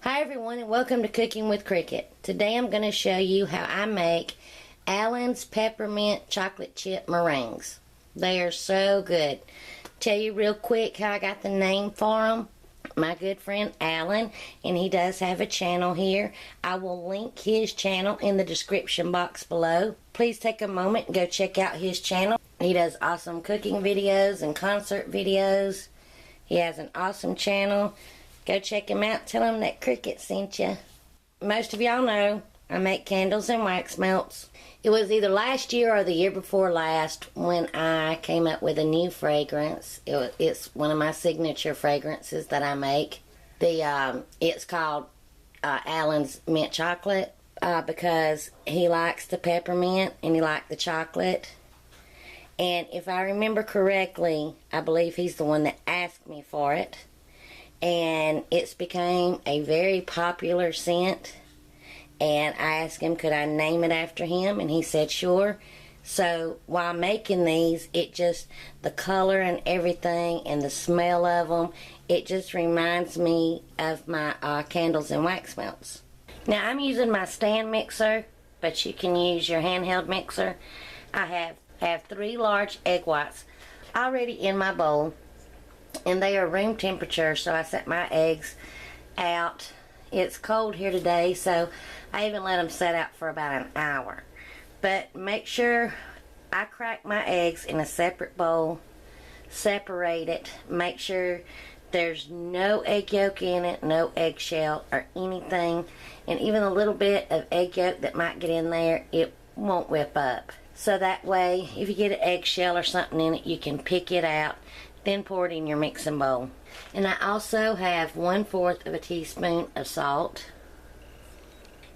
Hi everyone and welcome to Cooking with Cricket. Today I'm going to show you how I make Allan's Peppermint Chocolate Chip Meringues. They are so good. Tell you real quick how I got the name for them. My good friend Allan, and he does have a channel here. I will link his channel in the description box below. Please take a moment and go check out his channel. He does awesome cooking videos and concert videos. He has an awesome channel. Go check him out. Tell him that Cricket sent you. Most of y'all know I make candles and wax melts. It was either last year or the year before last when I came up with a new fragrance. It's one of my signature fragrances that I make. It's called Allan's Mint Chocolate because he likes the peppermint and he liked the chocolate. And if I remember correctly, I believe he's the one that asked me for it. And it's became a very popular scent, and I asked him could I name it after him, and he said sure. So while making these, the color and everything and the smell of them, it just reminds me of my candles and wax melts. Now I'm using my stand mixer, but you can use your handheld mixer. I have 3 large egg whites already in my bowl, and they are room temperature, so I set my eggs out. It's cold here today, so I even let them set out for about an hour. But make sure I crack my eggs in a separate bowl, separate it, make sure there's no egg yolk in it, no eggshell or anything, and even a little bit of egg yolk that might get in there, it won't whip up. So that way, if you get an eggshell or something in it, you can pick it out, then pour it in your mixing bowl. And I also have 1/4 of a teaspoon of salt.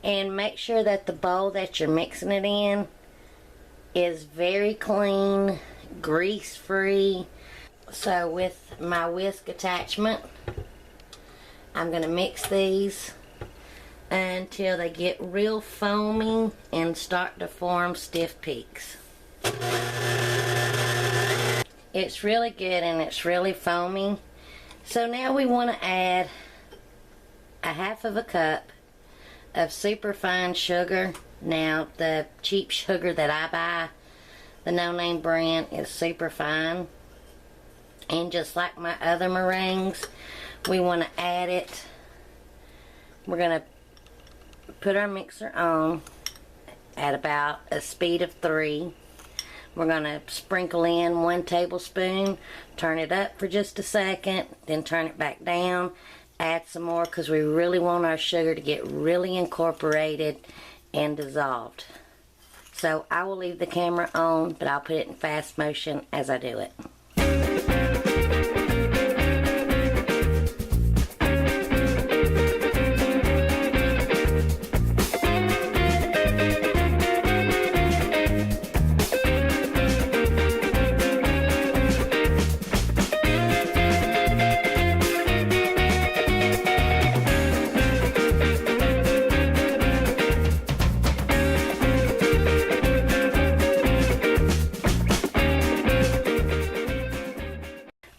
And make sure that the bowl that you're mixing it in is very clean, grease free. So with my whisk attachment, I'm going to mix these until they get real foamy and start to form stiff peaks. It's really good and it's really foamy. So now we want to add a 1/2 cup of superfine sugar. Now the cheap sugar that I buy, the no-name brand, is superfine. And just like my other meringues, we want to add it. We're going to put our mixer on at about a speed of 3. We're going to sprinkle in 1 tablespoon, turn it up for just a second, then turn it back down, add some more because we really want our sugar to get really incorporated and dissolved. So I will leave the camera on, but I'll put it in fast motion as I do it.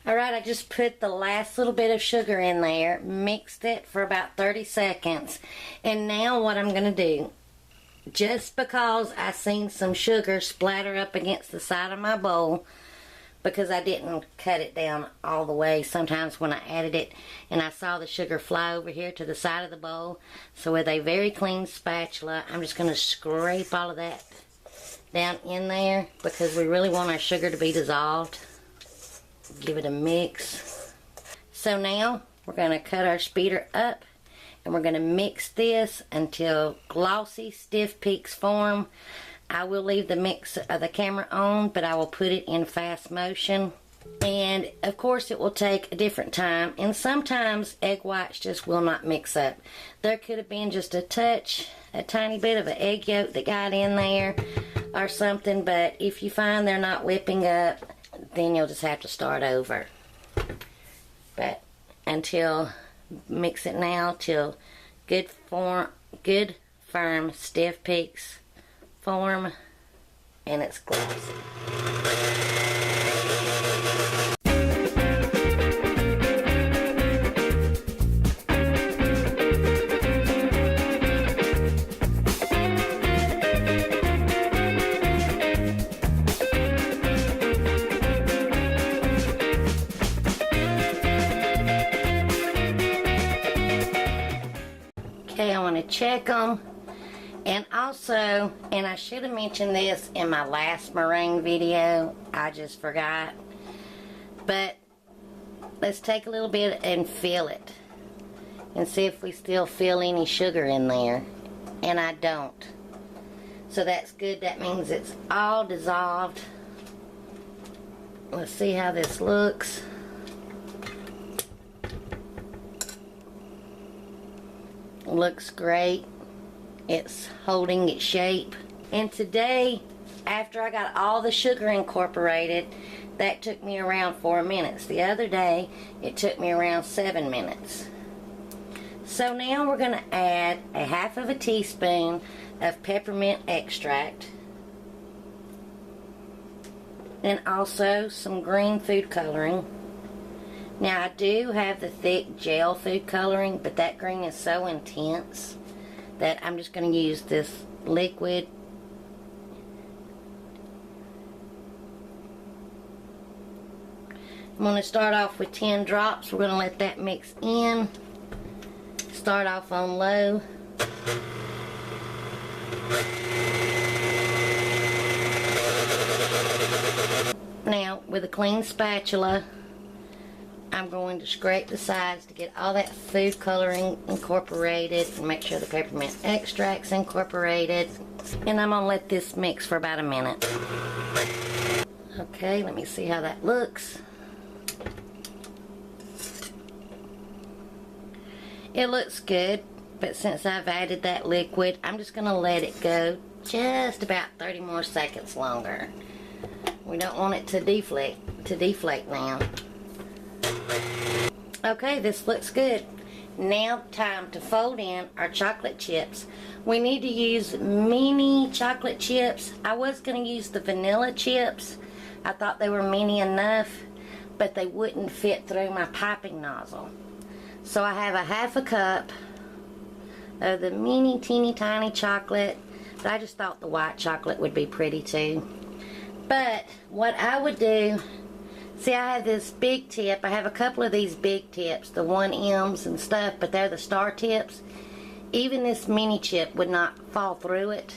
Alright, I just put the last little bit of sugar in there, mixed it for about 30 seconds, and now what I'm going to do, just because I seen some sugar splatter up against the side of my bowl, because I didn't cut it down all the way sometimes when I added it, and I saw the sugar fly over here to the side of the bowl, so with a very clean spatula, I'm just going to scrape all of that down in there, because we really want our sugar to be dissolved. Give it a mix. So now we're going to cut our speeder up and we're going to mix this until glossy stiff peaks form. I will leave the camera on, but I will put it in fast motion. And of course it will take a different time, and sometimes egg whites just will not mix up. There could have been just a tiny bit of an egg yolk that got in there or something, but if you find they're not whipping up, then you'll just have to start over. But mix it now till good firm stiff peaks form, and it's glossy. Okay, I want to check them. And also, and I should have mentioned this in my last meringue video, I just forgot. But let's take a little bit and feel it. And see if we still feel any sugar in there. And I don't. So that's good. That means it's all dissolved. Let's see how this looks. Looks great. It's holding its shape. And today, after I got all the sugar incorporated, that took me around 4 minutes. The other day, it took me around 7 minutes. So now we're going to add a half of a teaspoon of peppermint extract. And also some green food coloring. Now I do have the thick gel food coloring, but that green is so intense that I'm just going to use this liquid. I'm going to start off with 10 drops. We're going to let that mix in. Start off on low. Now, with a clean spatula, I'm going to scrape the sides to get all that food coloring incorporated and make sure the peppermint extract's incorporated. And I'm going to let this mix for about a minute. Okay, let me see how that looks. It looks good, but since I've added that liquid, I'm just going to let it go just about 30 more seconds longer. We don't want it to deflate now. Okay, this looks good. Now time to fold in our chocolate chips. We need to use mini chocolate chips. I was going to use the vanilla chips. I thought they were mini enough, but they wouldn't fit through my piping nozzle. So I have a half a cup of the mini teeny tiny chocolate, but I just thought the white chocolate would be pretty too. But what I would do, see, I have this big tip. I have a couple of these big tips, the 1Ms and stuff, but they're the star tips. Even this mini chip would not fall through it.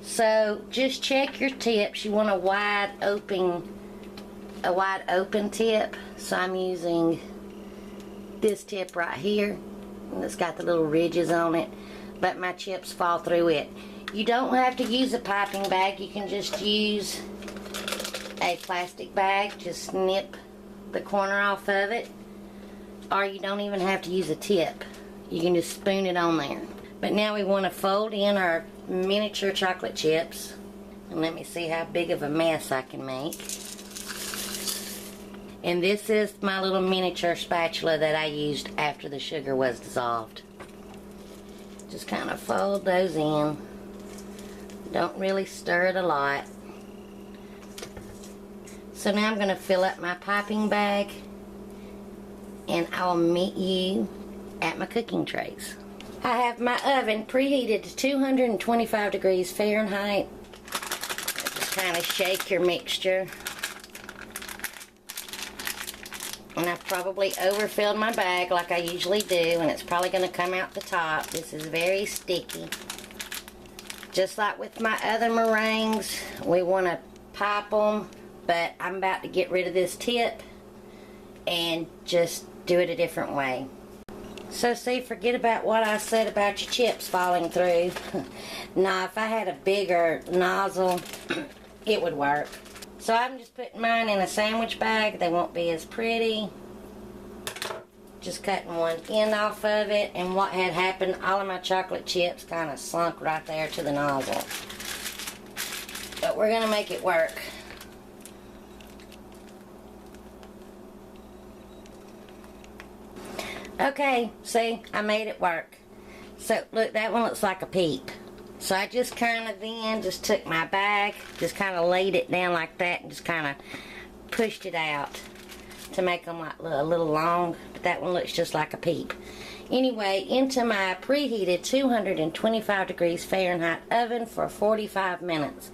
So just check your tips. You want a wide open tip. So I'm using this tip right here, and it's got the little ridges on it, but my chips fall through it. You don't have to use a piping bag. You can just use a plastic bag. Just snip the corner off of it, or you don't even have to use a tip. You can just spoon it on there. But now we want to fold in our miniature chocolate chips, and let me see how big of a mess I can make. And this is my little miniature spatula that I used after the sugar was dissolved. Just kind of fold those in. Don't really stir it a lot. So now I'm going to fill up my piping bag, and I'll meet you at my cooking trays. I have my oven preheated to 225 degrees Fahrenheit. Just kind of shake your mixture. And I've probably overfilled my bag like I usually do, and it's probably going to come out the top. This is very sticky. Just like with my other meringues, we want to pipe them, but I'm about to get rid of this tip and just do it a different way. So see, forget about what I said about your chips falling through. Now, if I had a bigger nozzle, it would work. So I'm just putting mine in a sandwich bag. They won't be as pretty. Just cutting one end off of it. And what had happened, all of my chocolate chips kind of sunk right there to the nozzle. But we're going to make it work. Okay, see, I made it work. So look, that one looks like a peep. So I just kind of then just took my bag, just kind of laid it down like that, and just kind of pushed it out to make them like a little long. But that one looks just like a peep. Anyway, into my preheated 225 degrees Fahrenheit oven for 45 minutes.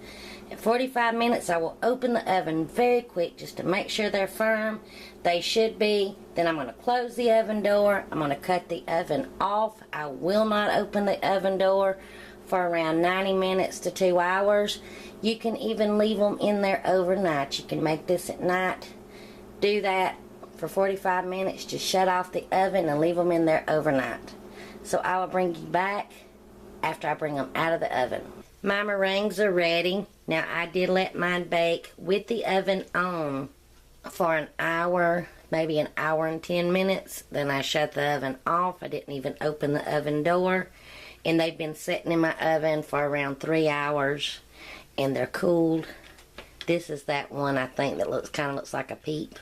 At 45 minutes, I will open the oven very quick just to make sure they're firm. They should be. Then I'm going to close the oven door. I'm going to cut the oven off. I will not open the oven door for around 90 minutes to 2 hours. You can even leave them in there overnight. You can make this at night. Do that for 45 minutes. Just shut off the oven and leave them in there overnight. So I will bring you back after I bring them out of the oven. My meringues are ready. Now I did let mine bake with the oven on for an hour, maybe an hour and 10 minutes. Then I shut the oven off. I didn't even open the oven door. And they've been sitting in my oven for around 3 hours. And they're cooled. This is that one I think that kind of looks like a peep.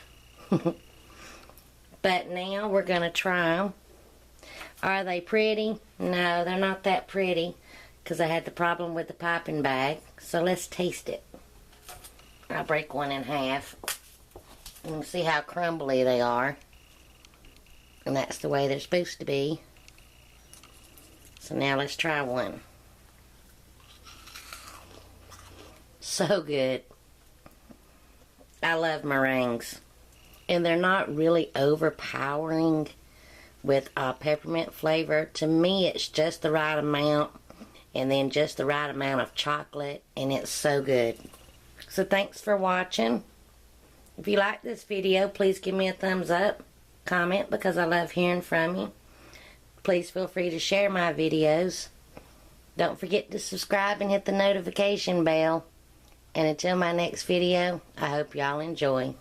But now we're going to try them. Are they pretty? No, they're not that pretty, because I had the problem with the piping bag. So let's taste it. I'll break one in half. You can see how crumbly they are. And that's the way they're supposed to be. So now let's try one. So good. I love meringues. And they're not really overpowering with peppermint flavor. To me, it's just the right amount. And then just the right amount of chocolate. And it's so good. So thanks for watching. If you like this video, please give me a thumbs up. Comment, because I love hearing from you. Please feel free to share my videos. Don't forget to subscribe and hit the notification bell. And until my next video, I hope y'all enjoy.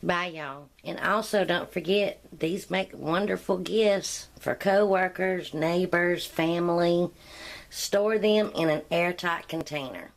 Bye, y'all. And also, don't forget, these make wonderful gifts for co-workers, neighbors, family. Store them in an airtight container.